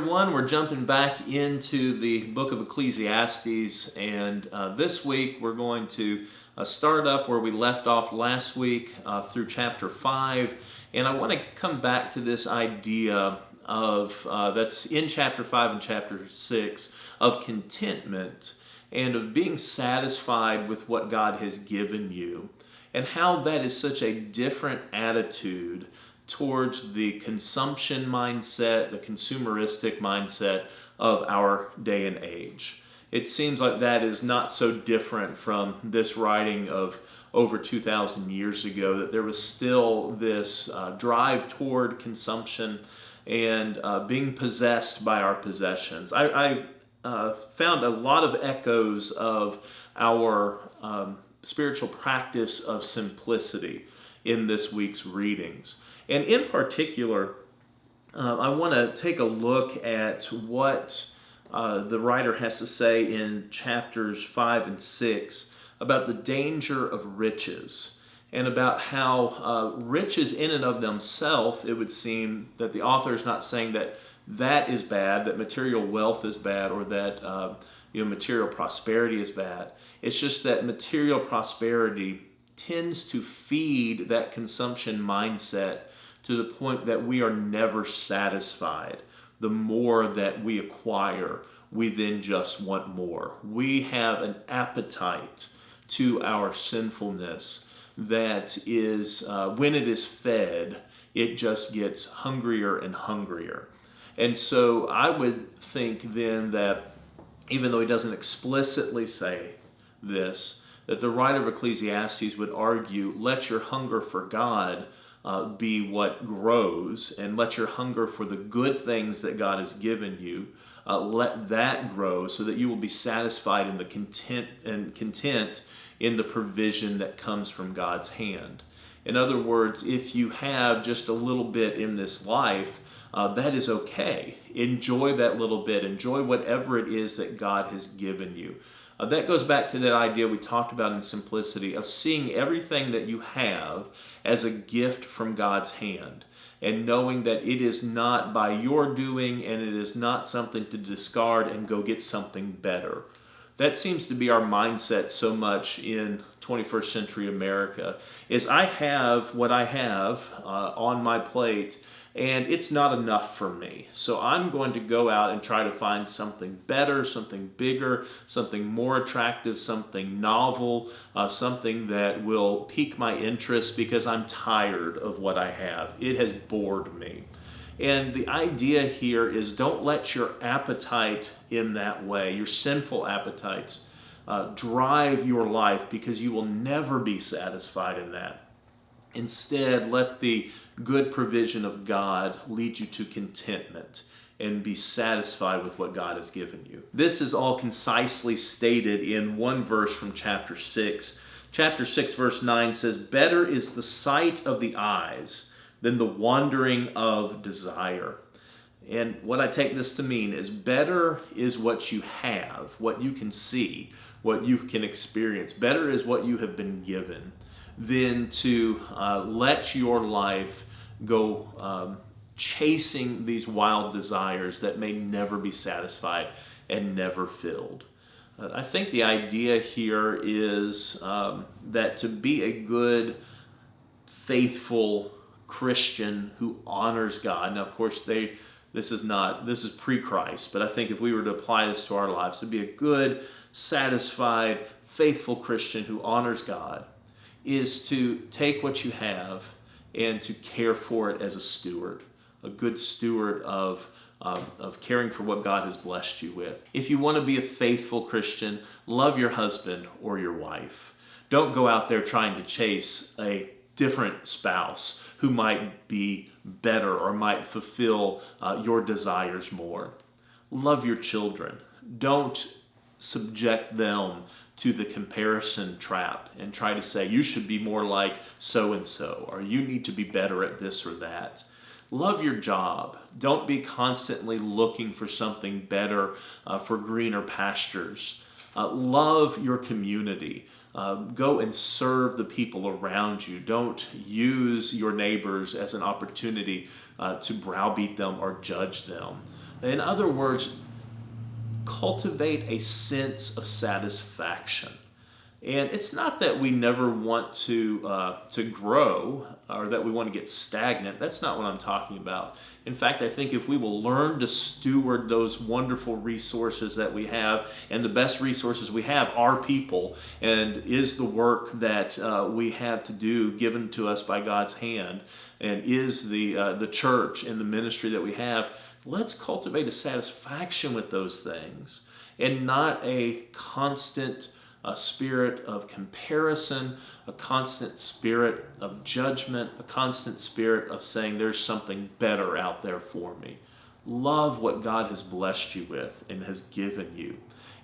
everyone. We're jumping back into the book of Ecclesiastes, and this week we're going to start up where we left off last week through chapter 5. And I want to come back to this idea of, that's in chapter 5 and chapter 6, of contentment and of being satisfied with what God has given you, and how that is such a different attitude towards the consumption mindset, the consumeristic mindset of our day and age. It seems like that is not so different from this writing of over 2,000 years ago, that there was still this drive toward consumption and being possessed by our possessions. I found a lot of echoes of our spiritual practice of simplicity in this week's readings. And in particular, I want to take a look at what the writer has to say in chapters 5 and 6 about the danger of riches, and about how riches in and of themselves, it would seem that the author is not saying that that is bad, that material wealth is bad, or that material prosperity is bad. It's just that material prosperity tends to feed that consumption mindset to the point that we are never satisfied. The more that we acquire, we then just want more. We have an appetite to our sinfulness that is, when it is fed, it just gets hungrier and hungrier. And so I would think then that, even though he doesn't explicitly say this, that the writer of Ecclesiastes would argue, let your hunger for God be what grows, and let your hunger for the good things that God has given you, let that grow, so that you will be satisfied in the content in the provision that comes from God's hand. In other words, if you have just a little bit in this life, that is okay. Enjoy that little bit. Enjoy whatever it is that God has given you. That goes back to that idea we talked about in simplicity of seeing everything that you have as a gift from God's hand, and knowing that it is not by your doing, and it is not something to discard and go get something better. That seems to be our mindset so much in 21st century America, is I have what I have on my plate, and it's not enough for me. So I'm going to go out and try to find something better, something bigger, something more attractive, something novel, something that will pique my interest because I'm tired of what I have. It has bored me. And the idea here is, don't let your appetite in that way, your sinful appetites, drive your life, because you will never be satisfied in that. Instead, let the good provision of God lead you to contentment and be satisfied with what God has given you. This is all concisely stated in one verse from chapter 6. Chapter 6 verse 9 says, "Better is the sight of the eyes than the wandering of desire." And what I take this to mean is, better is what you have, what you can see, what you can experience. Better is what you have been given than to let your life go chasing these wild desires that may never be satisfied and never filled. I think the idea here is that to be a good, faithful Christian who honors God. Now, of course, this is pre-Christ, but I think if we were to apply this to our lives, to be a good, satisfied, faithful Christian who honors God is to take what you have and to care for it as a steward, a good steward of caring for what God has blessed you with. If you want to be a faithful Christian, love your husband or your wife. Don't go out there trying to chase a different spouse who might be better or might fulfill your desires more. Love your children. Don't subject them to the comparison trap and try to say, you should be more like so-and-so, or you need to be better at this or that. Love your job. Don't be constantly looking for something better, for greener pastures. Love your community. Go and serve the people around you. Don't use your neighbors as an opportunity to browbeat them or judge them. In other words, cultivate a sense of satisfaction. And it's not that we never want to grow or that we want to get stagnant. That's not what I'm talking about. In fact, I think if we will learn to steward those wonderful resources that we have, and the best resources we have are people, and is the work that we have to do given to us by God's hand, and is the church and the ministry that we have, let's cultivate a satisfaction with those things and not a constant spirit of comparison, a constant spirit of judgment, a constant spirit of saying there's something better out there for me. Love what God has blessed you with and has given you.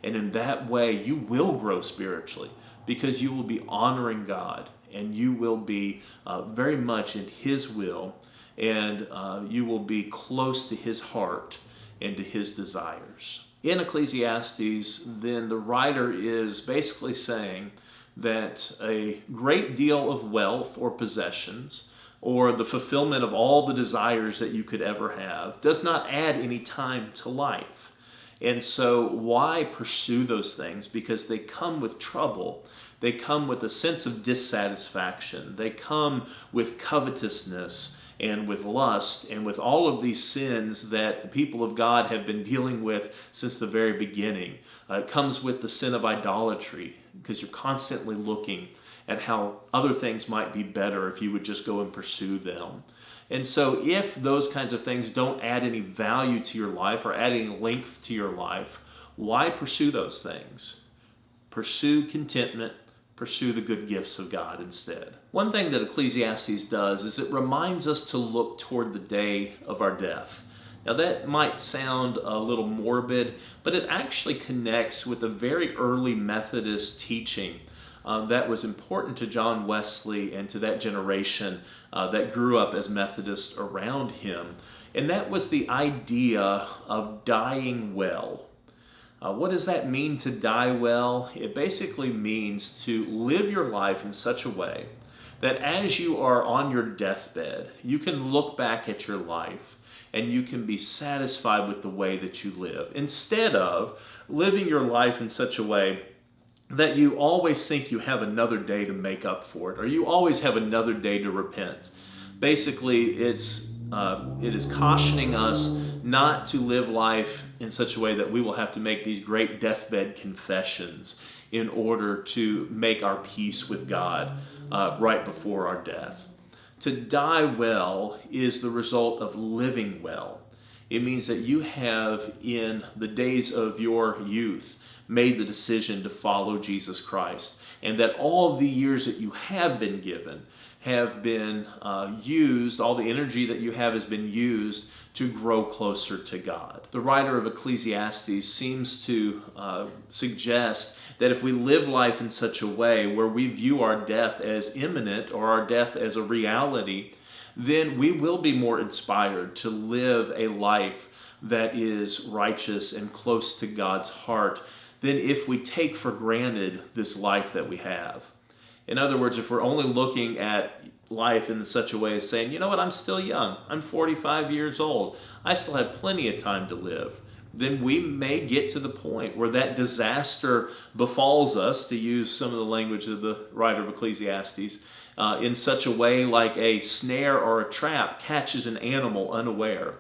And in that way, you will grow spiritually because you will be honoring God and you will be very much in His will, and you will be close to His heart and to His desires. In Ecclesiastes, then, the writer is basically saying that a great deal of wealth or possessions, or the fulfillment of all the desires that you could ever have, does not add any time to life. And so why pursue those things? Because they come with trouble. They come with a sense of dissatisfaction. They come with covetousness and with lust, and with all of these sins that the people of God have been dealing with since the very beginning. It comes with the sin of idolatry, because you're constantly looking at how other things might be better if you would just go and pursue them. And so if those kinds of things don't add any value to your life or add any length to your life, why pursue those things? Pursue contentment. Pursue the good gifts of God instead. One thing that Ecclesiastes does is it reminds us to look toward the day of our death. Now that might sound a little morbid, but it actually connects with a very early Methodist teaching that was important to John Wesley and to that generation that grew up as Methodists around him. And that was the idea of dying well. What does that mean, to die well? It basically means to live your life in such a way that as you are on your deathbed, you can look back at your life and you can be satisfied with the way that you live, instead of living your life in such a way that you always think you have another day to make up for it, or you always have another day to repent. Basically, it is cautioning us not to live life in such a way that we will have to make these great deathbed confessions in order to make our peace with God right before our death. To die well is the result of living well. It means that you have, in the days of your youth, made the decision to follow Jesus Christ, and that all the years that you have been given have been used, all the energy that you have has been used to grow closer to God. The writer of Ecclesiastes seems to suggest that if we live life in such a way where we view our death as imminent or our death as a reality, then we will be more inspired to live a life that is righteous and close to God's heart than if we take for granted this life that we have. In other words, if we're only looking at life in such a way as saying, you know what, I'm still young, I'm 45 years old, I still have plenty of time to live, then we may get to the point where that disaster befalls us, to use some of the language of the writer of Ecclesiastes, in such a way like a snare or a trap catches an animal unaware.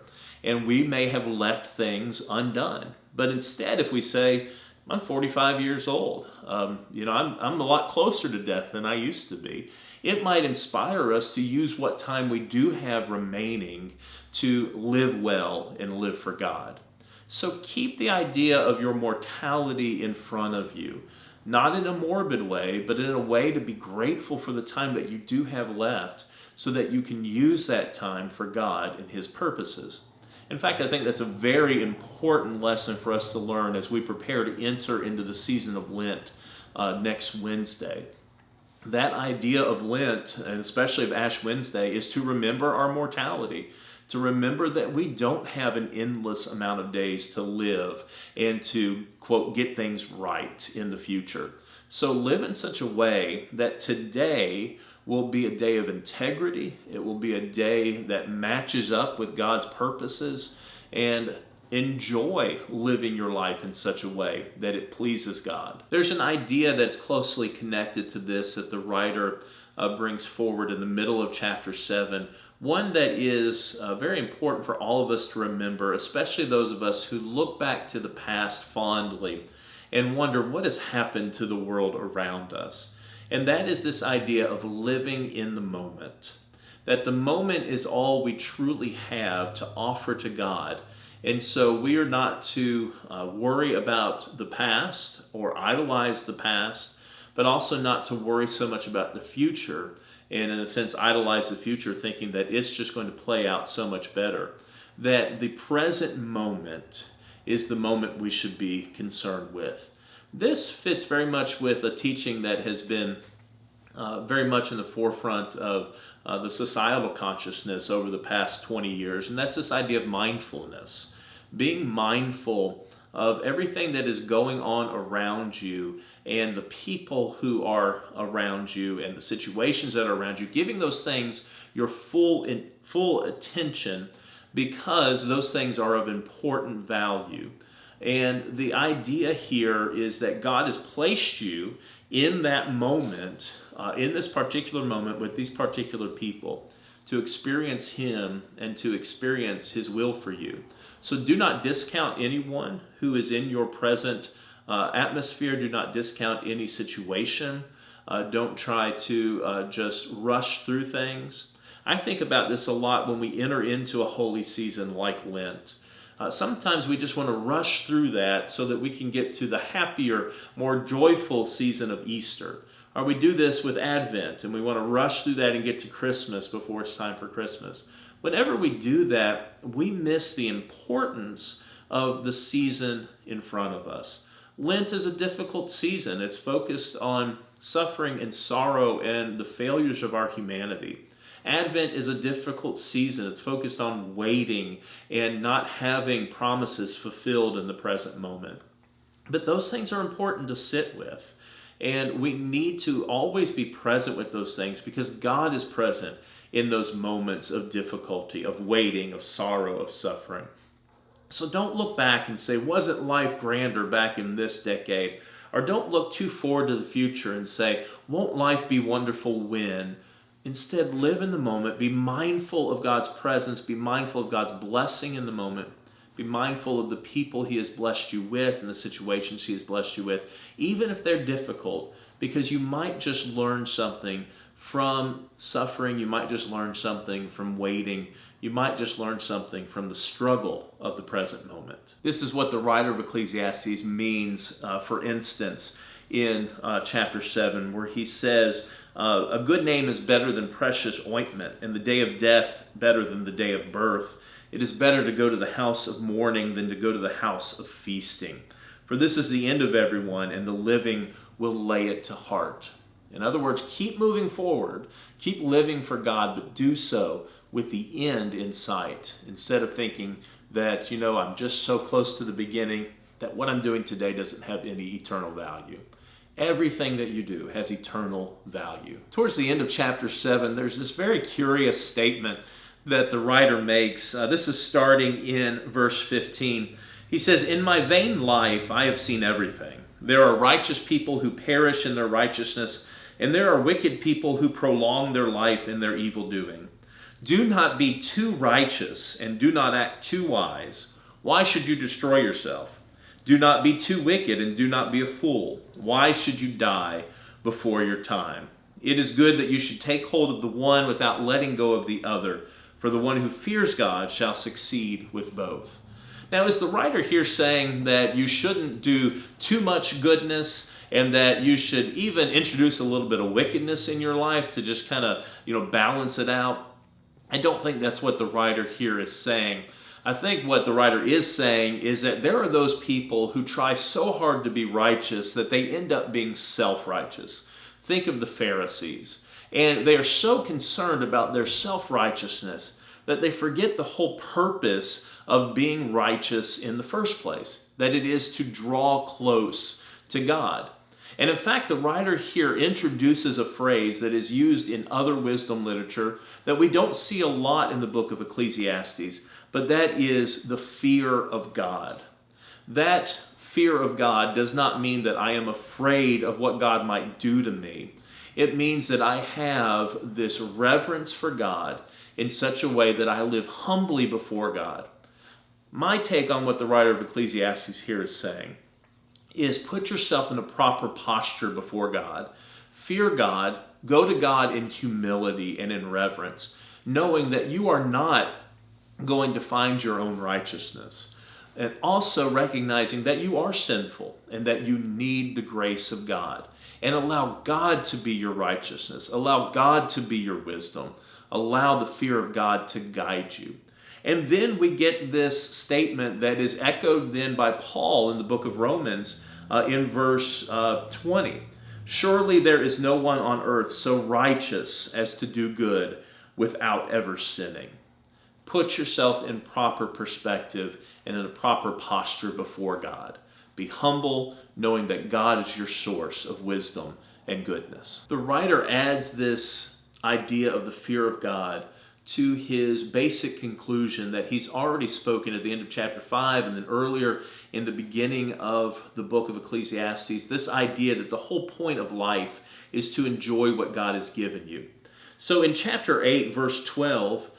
And we may have left things undone. But instead, if we say, I'm 45 years old, I'm a lot closer to death than I used to be, it might inspire us to use what time we do have remaining to live well and live for God. So keep the idea of your mortality in front of you, not in a morbid way, but in a way to be grateful for the time that you do have left so that you can use that time for God and His purposes. In fact, I think that's a very important lesson for us to learn as we prepare to enter into the season of Lent next Wednesday. That idea of Lent, and especially of Ash Wednesday, is to remember our mortality, to remember that we don't have an endless amount of days to live and to, quote, get things right in the future. So live in such a way that today will be a day of integrity. It will be a day that matches up with God's purposes. And enjoy living your life in such a way that it pleases God. There's an idea that's closely connected to this that the writer brings forward in the middle of chapter 7, one that is very important for all of us to remember, especially those of us who look back to the past fondly and wonder what has happened to the world around us. And that is this idea of living in the moment. That the moment is all we truly have to offer to God. And so we are not to worry about the past or idolize the past, but also not to worry so much about the future and in a sense idolize the future thinking that it's just going to play out so much better. That the present moment is the moment we should be concerned with. This fits very much with a teaching that has been very much in the forefront of the societal consciousness over the past 20 years, and that's this idea of mindfulness. Being mindful of everything that is going on around you and the people who are around you and the situations that are around you, giving those things your full attention because those things are of important value. And the idea here is that God has placed you in that moment, in this particular moment with these particular people, to experience Him and to experience His will for you. So do not discount anyone who is in your present atmosphere. Do not discount any situation. Don't try to just rush through things. I think about this a lot when we enter into a holy season like Lent. Sometimes we just want to rush through that so that we can get to the happier, more joyful season of Easter. Or we do this with Advent and we want to rush through that and get to Christmas before it's time for Christmas. Whenever we do that, we miss the importance of the season in front of us. Lent is a difficult season. It's focused on suffering and sorrow and the failures of our humanity. Advent is a difficult season. It's focused on waiting and not having promises fulfilled in the present moment. But those things are important to sit with. And we need to always be present with those things because God is present in those moments of difficulty, of waiting, of sorrow, of suffering. So don't look back and say, wasn't life grander back in this decade? Or don't look too forward to the future and say, won't life be wonderful when? Instead, live in the moment. Be mindful of God's presence. Be mindful of God's blessing in the moment. Be mindful of the people He has blessed you with and the situations He has blessed you with, even if they're difficult, because you might just learn something from suffering. You might just learn something from waiting. You might just learn something from the struggle of the present moment. This is what the writer of Ecclesiastes means, for instance, in chapter 7, where he says, a good name is better than precious ointment, and the day of death better than the day of birth. It is better to go to the house of mourning than to go to the house of feasting. For this is the end of everyone, and the living will lay it to heart. In other words, keep moving forward. Keep living for God, but do so with the end in sight. Instead of thinking that, I'm just so close to the beginning that what I'm doing today doesn't have any eternal value. Everything that you do has eternal value. Towards the end of chapter 7, there's this very curious statement that the writer makes. This is starting in verse 15. He says, "In my vain life I have seen everything. There are righteous people who perish in their righteousness, and there are wicked people who prolong their life in their evil doing. Do not be too righteous, and do not act too wise. Why should you destroy yourself? Do not be too wicked, and do not be a fool. Why should you die before your time? It is good that you should take hold of the one without letting go of the other, for the one who fears God shall succeed with both." Now, is the writer here saying that you shouldn't do too much goodness and that you should even introduce a little bit of wickedness in your life to just kind of, balance it out? I don't think that's what the writer here is saying. I think what the writer is saying is that there are those people who try so hard to be righteous that they end up being self-righteous. Think of the Pharisees. And they are so concerned about their self-righteousness that they forget the whole purpose of being righteous in the first place, that it is to draw close to God. And in fact, the writer here introduces a phrase that is used in other wisdom literature that we don't see a lot in the book of Ecclesiastes, but that is the fear of God. That fear of God does not mean that I am afraid of what God might do to me. It means that I have this reverence for God in such a way that I live humbly before God. My take on what the writer of Ecclesiastes here is saying is put yourself in a proper posture before God. Fear God, go to God in humility and in reverence, knowing that you are not going to find your own righteousness. And also recognizing that you are sinful and that you need the grace of God. And allow God to be your righteousness. Allow God to be your wisdom. Allow the fear of God to guide you. And then we get this statement that is echoed then by Paul in the book of Romans in verse 20. Surely there is no one on earth so righteous as to do good without ever sinning. Put yourself in proper perspective and in a proper posture before God. Be humble, knowing that God is your source of wisdom and goodness. The writer adds this idea of the fear of God to his basic conclusion that he's already spoken at the end of chapter 5 and then earlier in the beginning of the book of Ecclesiastes, this idea that the whole point of life is to enjoy what God has given you. So in chapter 8, verse 12,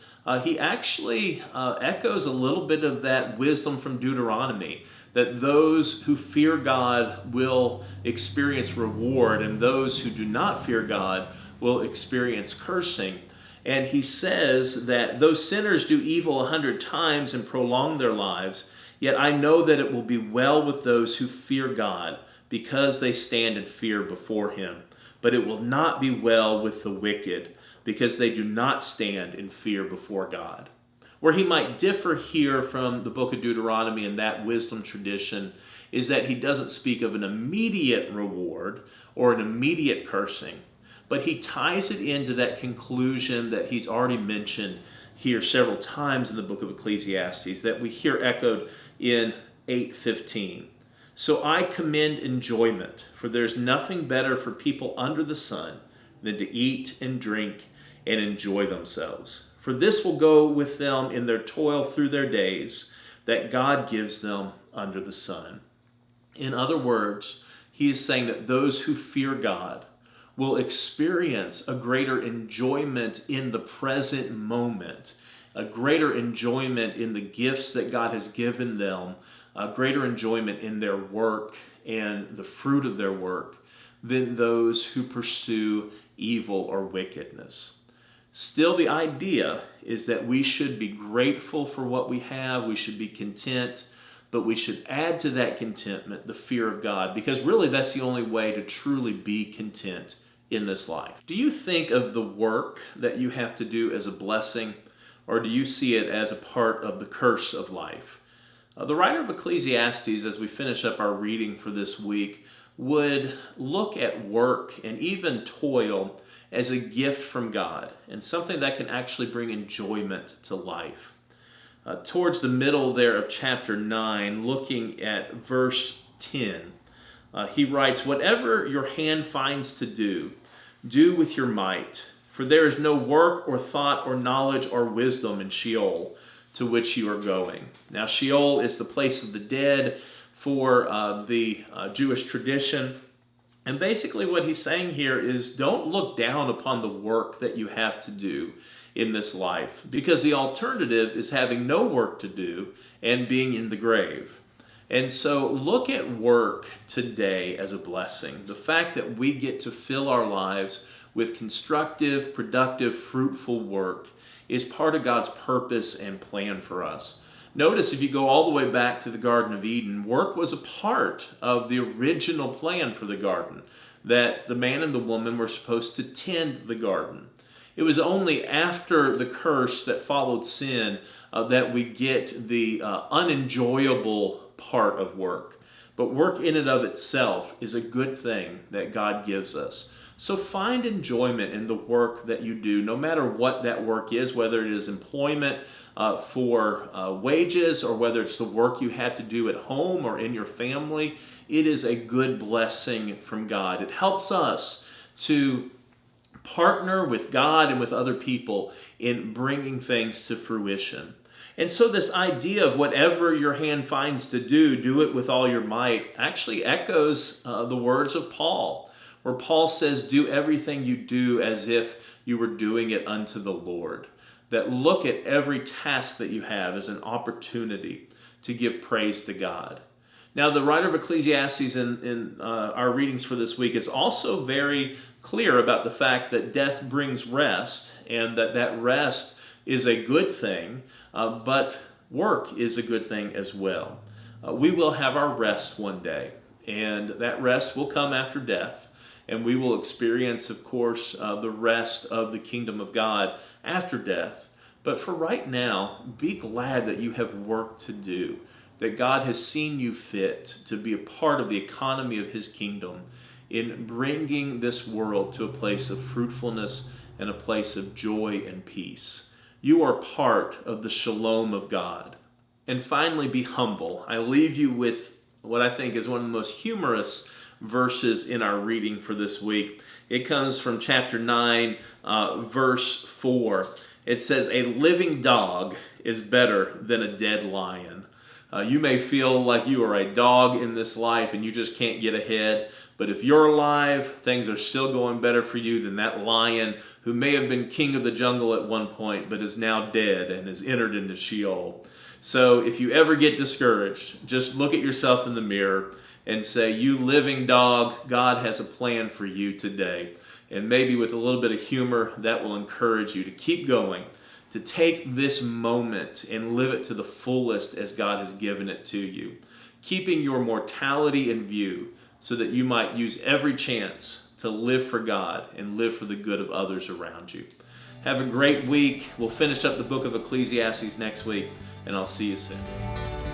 he actually echoes a little bit of that wisdom from Deuteronomy, that those who fear God will experience reward and those who do not fear God will experience cursing. And he says that though sinners do evil 100 times and prolong their lives, yet I know that it will be well with those who fear God, because they stand in fear before him. But it will not be well with the wicked, because they do not stand in fear before God. Where he might differ here from the book of Deuteronomy and that wisdom tradition is that he doesn't speak of an immediate reward or an immediate cursing, but he ties it into that conclusion that he's already mentioned here several times in the book of Ecclesiastes that we hear echoed in 8:15. So I commend enjoyment, for there's nothing better for people under the sun than to eat and drink and enjoy themselves. For this will go with them in their toil through their days that God gives them under the sun. In other words, he is saying that those who fear God will experience a greater enjoyment in the present moment, a greater enjoyment in the gifts that God has given them, a greater enjoyment in their work and the fruit of their work than those who pursue evil or wickedness. Still, the idea is that we should be grateful for what we have, we should be content, but we should add to that contentment the fear of God, because really that's the only way to truly be content in this life. Do you think of the work that you have to do as a blessing, or do you see it as a part of the curse of life? The writer of Ecclesiastes, as we finish up our reading for this week, would look at work and even toil as a gift from God and something that can actually bring enjoyment to life. Towards the middle there of chapter 9, looking at verse 10, he writes, "Whatever your hand finds to do, do with your might, for there is no work or thought or knowledge or wisdom in Sheol, to which you are going." Now, Sheol is the place of the dead for the Jewish tradition. And basically what he's saying here is don't look down upon the work that you have to do in this life, because the alternative is having no work to do and being in the grave. And so look at work today as a blessing. The fact that we get to fill our lives with constructive, productive, fruitful work is part of God's purpose and plan for us. Notice if you go all the way back to the Garden of Eden, work was a part of the original plan for the garden, that the man and the woman were supposed to tend the garden. It was only after the curse that followed sin that we get the unenjoyable part of work. But work in and of itself is a good thing that God gives us. So find enjoyment in the work that you do, no matter what that work is, whether it is employment for wages or whether it's the work you have to do at home or in your family. It is a good blessing from God. It helps us to partner with God and with other people in bringing things to fruition. And so this idea of whatever your hand finds to do it with all your might, actually echoes the words of Paul, where Paul says, do everything you do as if you were doing it unto the Lord. That look at every task that you have as an opportunity to give praise to God. Now, the writer of Ecclesiastes in our readings for this week is also very clear about the fact that death brings rest, and that rest is a good thing, but work is a good thing as well. We will have our rest one day, and that rest will come after death, and we will experience, of course, the rest of the kingdom of God after death. But for right now, be glad that you have work to do, that God has seen you fit to be a part of the economy of His kingdom in bringing this world to a place of fruitfulness and a place of joy and peace. You are part of the shalom of God. And finally, be humble. I leave you with what I think is one of the most humorous verses in our reading for this week. It comes from chapter 9, verse 4. It says, "A living dog is better than a dead lion." You may feel like you are a dog in this life and you just can't get ahead. But if you're alive, things are still going better for you than that lion who may have been king of the jungle at one point, but is now dead and has entered into Sheol. So if you ever get discouraged, just look at yourself in the mirror and say, you living dog, God has a plan for you today. And maybe with a little bit of humor, that will encourage you to keep going, to take this moment and live it to the fullest as God has given it to you, keeping your mortality in view so that you might use every chance to live for God and live for the good of others around you. Have a great week. We'll finish up the book of Ecclesiastes next week, and I'll see you soon.